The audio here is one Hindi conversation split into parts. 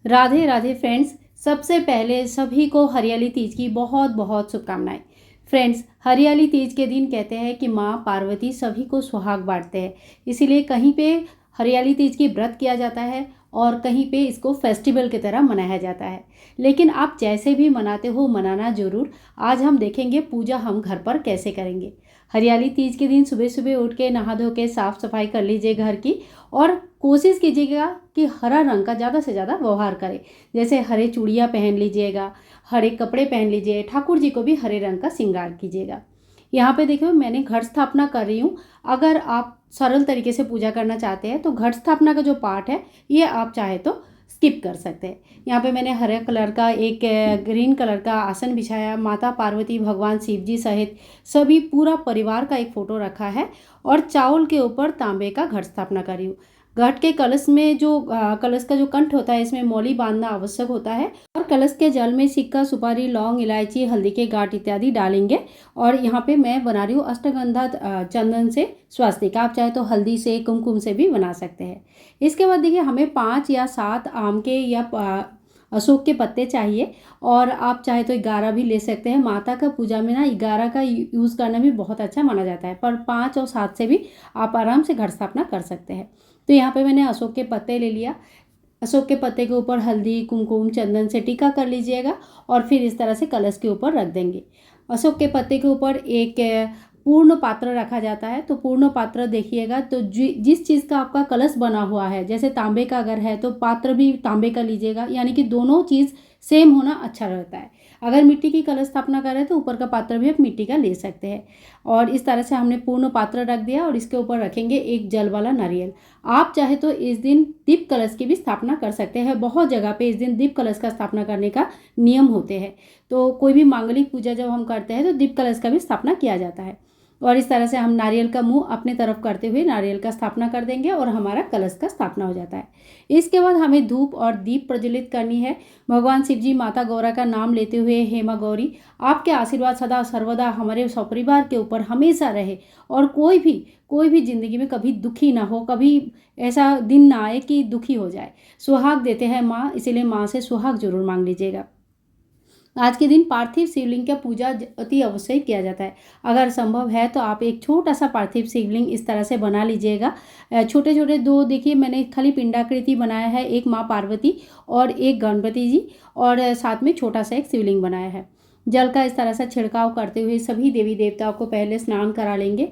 राधे राधे फ्रेंड्स। सबसे पहले सभी को हरियाली तीज की बहुत बहुत शुभकामनाएं। फ्रेंड्स, हरियाली तीज के दिन कहते हैं कि माँ पार्वती सभी को सुहाग बांटते हैं, इसीलिए कहीं पे हरियाली तीज की व्रत किया जाता है और कहीं पे इसको फेस्टिवल की तरह मनाया जाता है। लेकिन आप जैसे भी मनाते हो, मनाना ज़रूर। आज हम देखेंगे पूजा हम घर पर कैसे करेंगे। हरियाली तीज के दिन सुबह सुबह उठ के नहा धो के साफ़ सफाई कर लीजिए घर की, और कोशिश कीजिएगा कि हरा रंग का ज़्यादा से ज़्यादा व्यवहार करें। जैसे हरे चूड़ियाँ पहन लीजिएगा, हरे कपड़े पहन लीजिए, ठाकुर जी को भी हरे रंग का श्रृंगार कीजिएगा। यहाँ पे देखो, मैंने घट स्थापना कर रही हूँ। अगर आप सरल तरीके से पूजा करना चाहते हैं तो घट स्थापना का जो पार्ट है ये आप चाहे तो स्किप कर सकते हैं। यहाँ पे मैंने हरे कलर का एक ग्रीन कलर का आसन बिछाया, माता पार्वती, भगवान शिव जी सहित सभी पूरा परिवार का एक फ़ोटो रखा है और चावल के ऊपर तांबे का घट स्थापना कर रही हूँ। घट के कलश में जो कलश का जो कंठ होता है, इसमें मौली बांधना आवश्यक होता है और कलश के जल में सिक्का, सुपारी, लौंग, इलायची, हल्दी के गांठ इत्यादि डालेंगे। और यहाँ पे मैं बना रही हूँ अष्टगंधा चंदन से स्वास्तिक। आप चाहे तो हल्दी से, कुमकुम से भी बना सकते हैं। इसके बाद देखिए, हमें 5 या 7 आम के या अशोक के पत्ते चाहिए, और आप चाहे तो 11 भी ले सकते हैं। माता का पूजा में ना 11 का यूज़ करना भी बहुत अच्छा माना जाता है, पर 5 और 7 से भी आप आराम से घट स्थापना कर सकते हैं। तो यहाँ पे मैंने अशोक के पत्ते ले लिया। अशोक के पत्ते के ऊपर हल्दी, कुमकुम, चंदन से टीका कर लीजिएगा और फिर इस तरह से कलश के ऊपर रख देंगे। अशोक के पत्ते के ऊपर एक पूर्ण पात्र रखा जाता है। तो पूर्ण पात्र देखिएगा, तो जिस चीज़ का आपका कलश बना हुआ है, जैसे तांबे का अगर है तो पात्र भी तांबे का लीजिएगा, यानी कि दोनों चीज़ सेम होना अच्छा रहता है। अगर मिट्टी की कलश स्थापना करें तो ऊपर का पात्र भी आप मिट्टी का ले सकते हैं। और इस तरह से हमने पूर्ण पात्र रख दिया और इसके ऊपर रखेंगे एक जल वाला नारियल। आप चाहे तो इस दिन दीप कलश की भी स्थापना कर सकते हैं। बहुत जगह पे इस दिन दीप कलश का स्थापना करने का नियम होते हैं। तो कोई भी मांगलिक पूजा जब हम करते हैं तो दीप कलश का भी स्थापना किया जाता है। और इस तरह से हम नारियल का मुंह अपने तरफ करते हुए नारियल का स्थापना कर देंगे और हमारा कलश का स्थापना हो जाता है। इसके बाद हमें धूप और दीप प्रज्वलित करनी है। भगवान शिव जी, माता गौरा का नाम लेते हुए, हे माँ गौरी, आपके आशीर्वाद सदा सर्वदा हमारे सपरिवार के ऊपर हमेशा रहे, और कोई भी जिंदगी में कभी दुखी ना हो, कभी ऐसा दिन ना आए कि दुखी हो जाए। सुहाग देते हैं माँ, इसीलिए माँ से सुहाग जरूर मांग लीजिएगा। आज के दिन पार्थिव शिवलिंग का पूजा अति अवश्य किया जाता है। अगर संभव है तो आप एक छोटा सा पार्थिव शिवलिंग इस तरह से बना लीजिएगा। छोटे छोटे दो, देखिए मैंने खाली पिंडाकृति बनाया है, एक माँ पार्वती और एक गणपति जी, और साथ में छोटा सा एक शिवलिंग बनाया है। जल का इस तरह से छिड़काव करते हुए सभी देवी देवताओं को पहले स्नान करा लेंगे।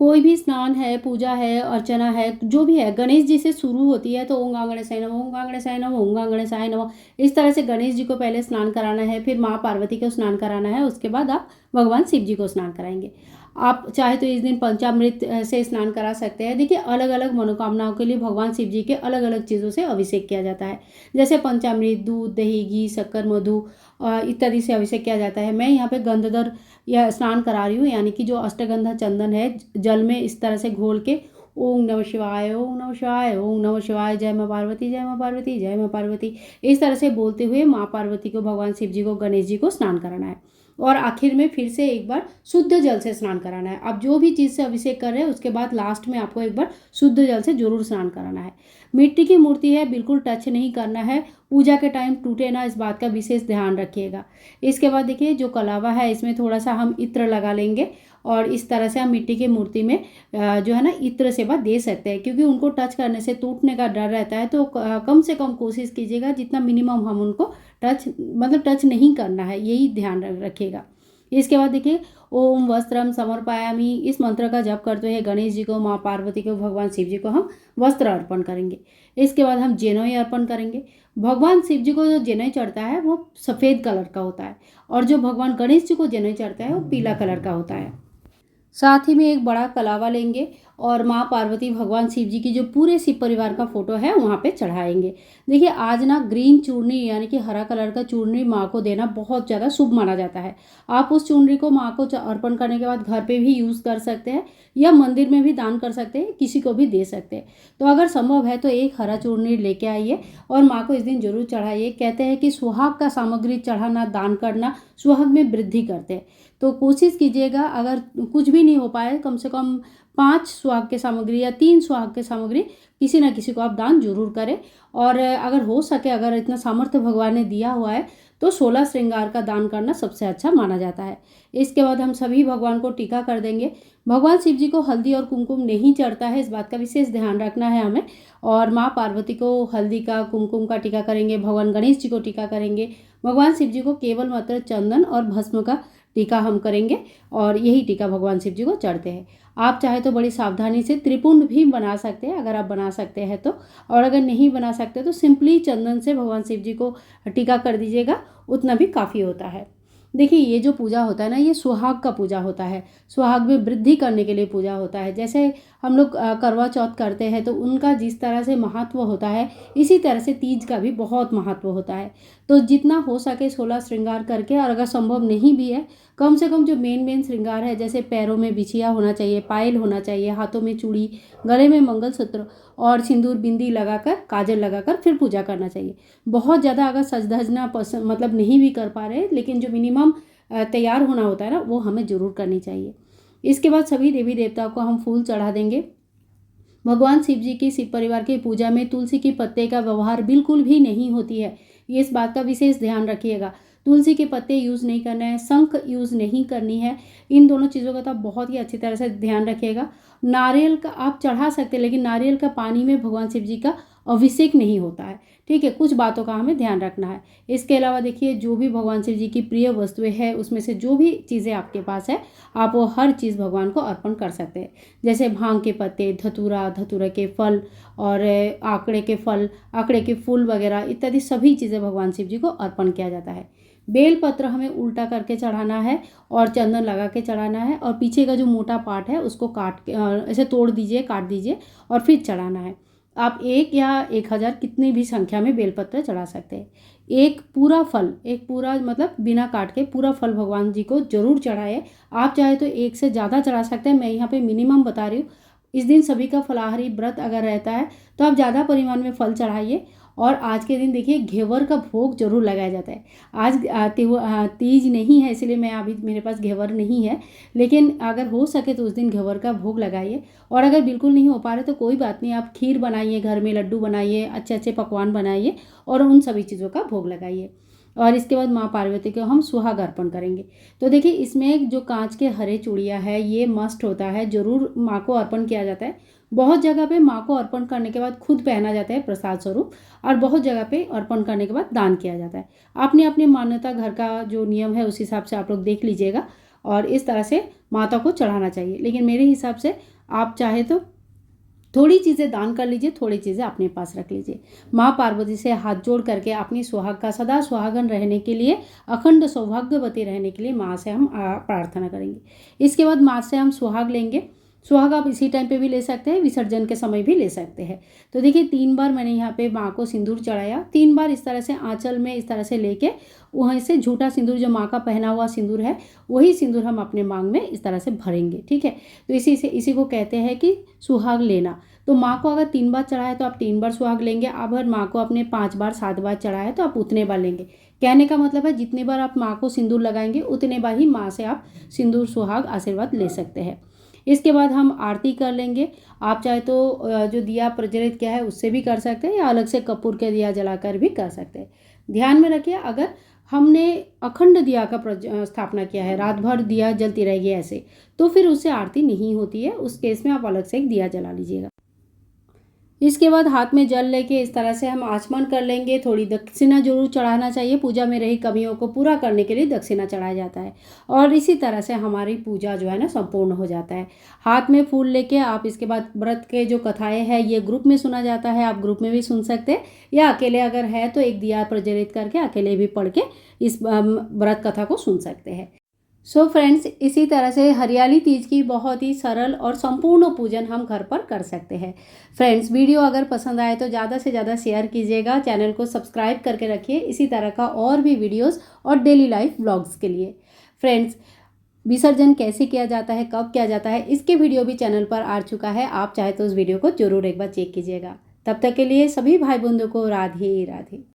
कोई भी स्नान है, पूजा है, अर्चना है, जो भी है, गणेश जी से शुरू होती है तो ओम गणेशाय नमः, ओम गणेशाय नमः, ओम गणेशाय नमः, इस तरह से गणेश जी को पहले स्नान कराना है, फिर माँ पार्वती को स्नान कराना है, उसके बाद आप भगवान शिव जी को स्नान कराएंगे। आप चाहे तो इस दिन पंचामृत से स्नान करा सकते हैं। देखिए, अलग अलग मनोकामनाओं के लिए भगवान शिव जी के अलग अलग चीज़ों से अभिषेक किया जाता है। जैसे पंचामृत, दूध, दही, घी, शक्कर, मधु इत्यादि से अभिषेक किया जाता है। मैं यहाँ पे गंधदर या स्नान करा रही हूँ, यानी कि जो अष्टगंधा चंदन है, जल में इस तरह से घोल के ओम नमः शिवाय, ओम नमः शिवाय, ओम नमः शिवाय, जय माँ पार्वती, जय माँ पार्वती, जय माँ पार्वती, इस तरह से बोलते हुए माँ पार्वती को, भगवान शिव जी को, गणेश जी को स्नान कराना है। और आखिर में फिर से एक बार शुद्ध जल से स्नान कराना है। आप जो भी चीज़ से अभिषेक कर रहे हैं उसके बाद लास्ट में आपको एक बार शुद्ध जल से जरूर स्नान कराना है। मिट्टी की मूर्ति है, बिल्कुल टच नहीं करना है। पूजा के टाइम टूटे ना, इस बात का विशेष ध्यान रखिएगा। इसके बाद देखिए, जो कलावा है इसमें थोड़ा सा हम इत्र लगा लेंगे, और इस तरह से हम मिट्टी की मूर्ति में जो है ना इत्र सेवा दे सकते हैं, क्योंकि उनको टच करने से टूटने का डर रहता है। तो कम से कम कोशिश कीजिएगा, जितना मिनिमम हम उनको टच नहीं करना है, यही ध्यान रखिएगा। इसके बाद देखिए, ओम वस्त्रम समर्पयामि, इस मंत्र का जप करते हुए गणेश जी को, माँ पार्वती को, भगवान शिव जी को हम वस्त्र अर्पण करेंगे। इसके बाद हम जनेऊ अर्पण करेंगे। भगवान शिव जी को जो जनेऊ चढ़ता है वो सफ़ेद कलर का होता है, और जो भगवान गणेश जी को जनेऊ चढ़ता है वो पीला कलर का होता है। साथ ही में एक बड़ा कलावा लेंगे और माँ पार्वती, भगवान शिव जी की जो पूरे शिव परिवार का फोटो है वहाँ पे चढ़ाएंगे। देखिए, आज ना ग्रीन चूर्णी यानी कि हरा कलर का चूर्णी माँ को देना बहुत ज़्यादा शुभ माना जाता है। आप उस चूर्णी को माँ को अर्पण करने के बाद घर पे भी यूज़ कर सकते हैं, या मंदिर में भी दान कर सकते हैं, किसी को भी दे सकते हैं। तो अगर संभव है तो एक हरा चूर्णी लेके आइए और माँ को इस दिन जरूर चढ़ाइए। कहते हैं कि सुहाग का सामग्री चढ़ाना, दान करना सुहाग में वृद्धि करते हैं। तो कोशिश कीजिएगा, अगर कुछ भी नहीं हो पाए, कम से कम 5 सुहाग की सामग्री या 3 सुहाग की सामग्री किसी ना किसी को आप दान जरूर करें। और अगर हो सके, अगर इतना सामर्थ्य भगवान ने दिया हुआ है तो 16 श्रृंगार का दान करना सबसे अच्छा माना जाता है। इसके बाद हम सभी भगवान को टीका कर देंगे। भगवान शिव जी को हल्दी और कुमकुम नहीं चढ़ता है, इस बात का विशेष ध्यान रखना है हमें। और माँ पार्वती को हल्दी का, कुमकुम का टीका करेंगे, भगवान गणेश जी को टीका करेंगे, भगवान शिव जी को केवल मात्र चंदन और भस्म का टीका हम करेंगे और यही टीका भगवान शिव जी को चढ़ते हैं। आप चाहे तो बड़ी सावधानी से त्रिपुंड भी बना सकते हैं, अगर आप बना सकते हैं तो। और अगर नहीं बना सकते तो सिंपली चंदन से भगवान शिव जी को टीका कर दीजिएगा, उतना भी काफ़ी होता है। देखिए, ये जो पूजा होता है ना, ये सुहाग का पूजा होता है, सुहाग में वृद्धि करने के लिए पूजा होता है। जैसे हम लोग करवा चौथ करते हैं तो उनका जिस तरह से महत्व होता है, इसी तरह से तीज का भी बहुत महत्व होता है। तो जितना हो सके 16 श्रृंगार करके, और अगर संभव नहीं भी है, कम से कम जो मेन श्रृंगार है, जैसे पैरों में बिछिया होना चाहिए, पायल होना चाहिए, हाथों में चूड़ी, गले में मंगलसूत्र और सिंदूर बिंदी लगाकर, काजल लगाकर फिर पूजा करना चाहिए। बहुत ज़्यादा अगर सज धजना पसंद मतलब नहीं भी कर पा रहे, लेकिन जो मिनिमम तैयार होना होता है ना, वो हमें ज़रूर करनी चाहिए। इसके बाद सभी देवी देवताओं को हम फूल चढ़ा देंगे। भगवान शिव जी की शिव परिवार की पूजा में तुलसी के पत्ते का व्यवहार बिल्कुल भी नहीं होती है, ये इस बात का विशेष ध्यान रखिएगा। तुलसी के पत्ते यूज़ नहीं करना है, शंख यूज़ नहीं करनी है, इन दोनों चीज़ों का तो आप बहुत ही अच्छी तरह से ध्यान रखिएगा। नारियल का आप चढ़ा सकते हैं, लेकिन नारियल का पानी में भगवान शिव जी का अभिषेक नहीं होता है, ठीक है। कुछ बातों का हमें ध्यान रखना है। इसके अलावा देखिए, जो भी भगवान शिव जी की प्रिय वस्तुएं हैं, उसमें से जो भी चीज़ें आपके पास है, आप वो हर चीज़ भगवान को अर्पण कर सकते हैं। जैसे भांग के पत्ते, धतूरा, धतूरा के फल और आंकड़े के फल, आंकड़े के फूल वगैरह इत्यादि सभी चीज़ें भगवान शिव जी को अर्पण किया जाता है। बेलपत्र हमें उल्टा करके चढ़ाना है और चंदन लगा के चढ़ाना है, और पीछे का जो मोटा पार्ट है उसको काट के ऐसे तोड़ दीजिए, काट दीजिए और फिर चढ़ाना है। आप 1 या 1000 कितनी भी संख्या में बेलपत्र चढ़ा सकते हैं। एक पूरा फल, एक पूरा मतलब बिना काट के पूरा फल भगवान जी को जरूर चढ़ाए। आप चाहे तो 1 से ज़्यादा चढ़ा सकते हैं, मैं यहाँ पे मिनिमम बता रही हूँ। इस दिन सभी का फलाहारी व्रत अगर रहता है तो आप ज़्यादा परिमाण में फल चढ़ाइए। और आज के दिन देखिए, घेवर का भोग जरूर लगाया जाता है। आज तीज नहीं है, इसलिए मैं अभी मेरे पास घेवर नहीं है, लेकिन अगर हो सके तो उस दिन घेवर का भोग लगाइए। और अगर बिल्कुल नहीं हो पा रहे तो कोई बात नहीं, आप खीर बनाइए, घर में लड्डू बनाइए, अच्छे अच्छे पकवान बनाइए और उन सभी चीज़ों का भोग लगाइए। और इसके बाद माँ पार्वती को हम सुहाग अर्पण करेंगे। तो देखिए, इसमें जो कांच के हरे चूड़ियाँ है, ये मस्ट होता है, जरूर माँ को अर्पण किया जाता है। बहुत जगह पे माँ को अर्पण करने के बाद खुद पहना जाता है प्रसाद स्वरूप, और बहुत जगह पे अर्पण करने के बाद दान किया जाता है। आपने अपनी मान्यता, घर का जो नियम है उस हिसाब से आप लोग देख लीजिएगा, और इस तरह से माता को चढ़ाना चाहिए। लेकिन मेरे हिसाब से आप चाहे तो थोड़ी चीज़ें दान कर लीजिए, थोड़ी चीज़ें अपने पास रख लीजिए। माँ पार्वती से हाथ जोड़ करके अपनी सुहाग का सदा सुहागन रहने के लिए, अखंड सौभाग्यवती रहने के लिए माँ से हम प्रार्थना करेंगे। इसके बाद माँ से हम सुहाग लेंगे। सुहाग आप इसी टाइम पे भी ले सकते हैं, विसर्जन के समय भी ले सकते हैं। तो देखिए, 3 बार मैंने यहाँ पे माँ को सिंदूर चढ़ाया। 3 बार इस तरह से आंचल में इस तरह से लेके, वहीं से झूठा सिंदूर, जो माँ का पहना हुआ सिंदूर है, वही सिंदूर हम अपने मांग में इस तरह से भरेंगे, ठीक है। तो इसी को कहते हैं कि सुहाग लेना। तो माँ को अगर 3 बार चढ़ाया तो आप 3 बार सुहाग लेंगे। अगर माँ को आपने 5 बार 7 बार चढ़ाया तो आप उतने बार लेंगे। कहने का मतलब है, जितने बार आप माँ को सिंदूर लगाएंगे उतने बार ही माँ से आप सिंदूर, सुहाग, आशीर्वाद ले सकते हैं। इसके बाद हम आरती कर लेंगे। आप चाहे तो जो दिया प्रज्वलित किया है उससे भी कर सकते हैं, या अलग से कपूर के दिया जलाकर भी कर सकते हैं। ध्यान में रखिए, अगर हमने अखंड दिया का स्थापना किया है, रात भर दिया जलती रहेगी ऐसे, तो फिर उससे आरती नहीं होती है। उस केस में आप अलग से एक दिया जला लीजिएगा। इसके बाद हाथ में जल लेके इस तरह से हम आचमन कर लेंगे। थोड़ी दक्षिणा जरूर चढ़ाना चाहिए, पूजा में रही कमियों को पूरा करने के लिए दक्षिणा चढ़ाया जाता है। और इसी तरह से हमारी पूजा जो है ना संपूर्ण हो जाता है। हाथ में फूल लेके आप इसके बाद व्रत के जो कथाएं हैं, ये ग्रुप में सुना जाता है, आप ग्रुप में भी सुन सकते हैं, या अकेले अगर है तो एक दिया प्रज्वलित करके अकेले भी पढ़ के इस व्रत कथा को सुन सकते हैं। सो फ्रेंड्स, इसी तरह से हरियाली तीज की बहुत ही सरल और संपूर्ण पूजन हम घर पर कर सकते हैं। फ्रेंड्स, वीडियो अगर पसंद आए तो ज़्यादा से ज़्यादा शेयर कीजिएगा, चैनल को सब्सक्राइब करके रखिए इसी तरह का और भी वीडियोस और डेली लाइफ व्लॉग्स के लिए। फ्रेंड्स, विसर्जन कैसे किया जाता है, कब किया जाता है, इसके वीडियो भी चैनल पर आ चुका है। आप चाहे तो उस वीडियो को जरूर एक बार चेक कीजिएगा। तब तक के लिए सभी भाई बंधुओं को राधे राधे।